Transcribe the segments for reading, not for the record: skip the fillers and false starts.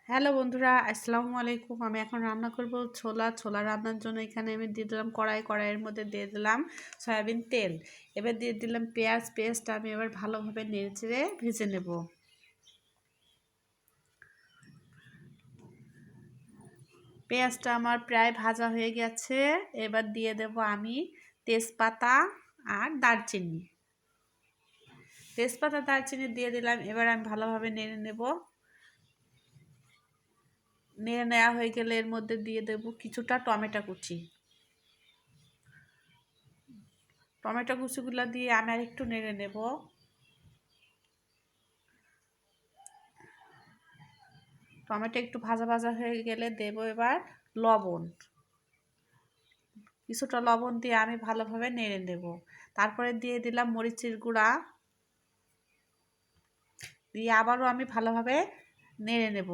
Hello বন্ধুরা, আসসালামু আলাইকুম। আমি এখন রান্না করব ছোলা রান্নার জন্য এখানে আমি দিয়ে দিলাম কড়াইয়ের মধ্যে দিয়ে দিলাম সয়াবিন তেল। এবার দিয়ে দিলাম পেঁয়াজ পেস্ট। আমি এবার ভালোভাবে নেড়েচেড়ে ভেজে নেব। পেঁয়াজটা আমার প্রায় ভাজা হয়ে গেছে। এবার দিয়ে দেব আমি তেজপাতা আর দারচিনি। তেজপাতা দারচিনি দিয়ে দিলাম। এবার আমি ভালোভাবে নেড়ে নেব। নেড়ে নেওয়া হয়ে গেলে এর মধ্যে দিয়ে দেব কিছুটা টমেটো কুচি। টমেটো কুচিগুলো দিয়ে আমি আর একটু নেড়ে নেব। টমেটো একটু ভাজা ভাজা হয়ে গেলে দেব এবার লবণ। কিছুটা লবণ দিয়ে আমি ভালোভাবে নেড়ে নেব। তারপরে দিয়ে দিলাম মরিচের গুঁড়া, দিয়ে আবারও আমি ভালোভাবে নেড়ে নেব।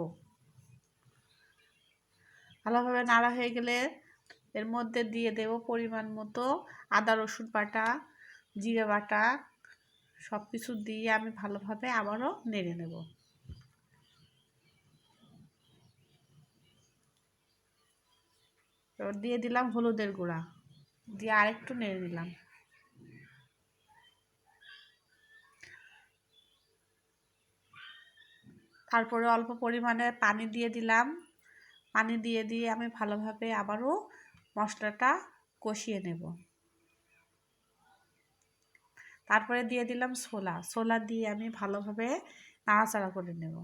ভালোভাবে নাড়া হয়ে গেলে এর মধ্যে দিয়ে দেব পরিমাণ মতো আদা রসুন বাটা, জিরে বাটা, সব কিছু দিয়ে আমি ভালোভাবে আবারও নেড়ে নেব। এবার দিয়ে দিলাম হলুদের গুঁড়া, দিয়ে আরেকটু নেড়ে নিলাম। তারপরে অল্প পরিমাণে পানি দিয়ে দিলাম। পানি দিয়ে আমি ভালোভাবে আবারও মশলাটা কষিয়ে নেব। তারপরে দিয়ে দিলাম ছোলা দিয়ে আমি ভালোভাবে নাড়াচাড়া করে নেব।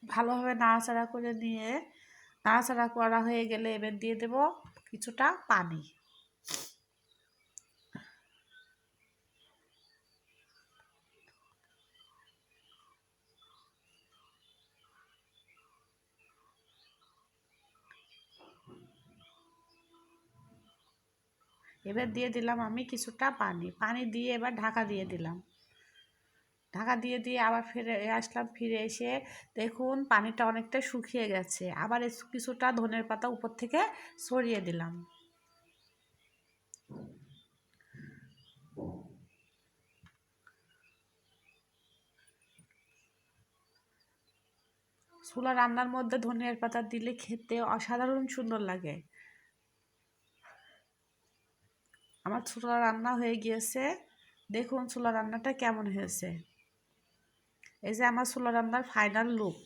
ভালোভাবে নাড়াচাড়া করে নিয়ে নাড়াচাড়া করা হয়ে গেলে এবার দিয়ে দেব কিছুটা পানি। এবার দিয়ে দিলাম আমি কিছুটা পানি দিয়ে এবার ঢাকা দিয়ে দিলাম। ঢাকা দিয়ে আবার ফিরে আসলাম। ফিরে এসে দেখুন পানিটা অনেকটা শুকিয়ে গেছে। আবার কিছুটা ধনের পাতা উপর থেকে ছড়িয়ে দিলাম। ছোলা রান্নার মধ্যে ধনিয়ার পাতা দিলে খেতে অসাধারণ সুন্দর লাগে। আমার ছোলা রান্না হয়ে গিয়েছে। দেখুন ছোলা রান্নাটা কেমন হয়েছে। এই যে আমার ছোলা রান্নার ফাইনাল লুক।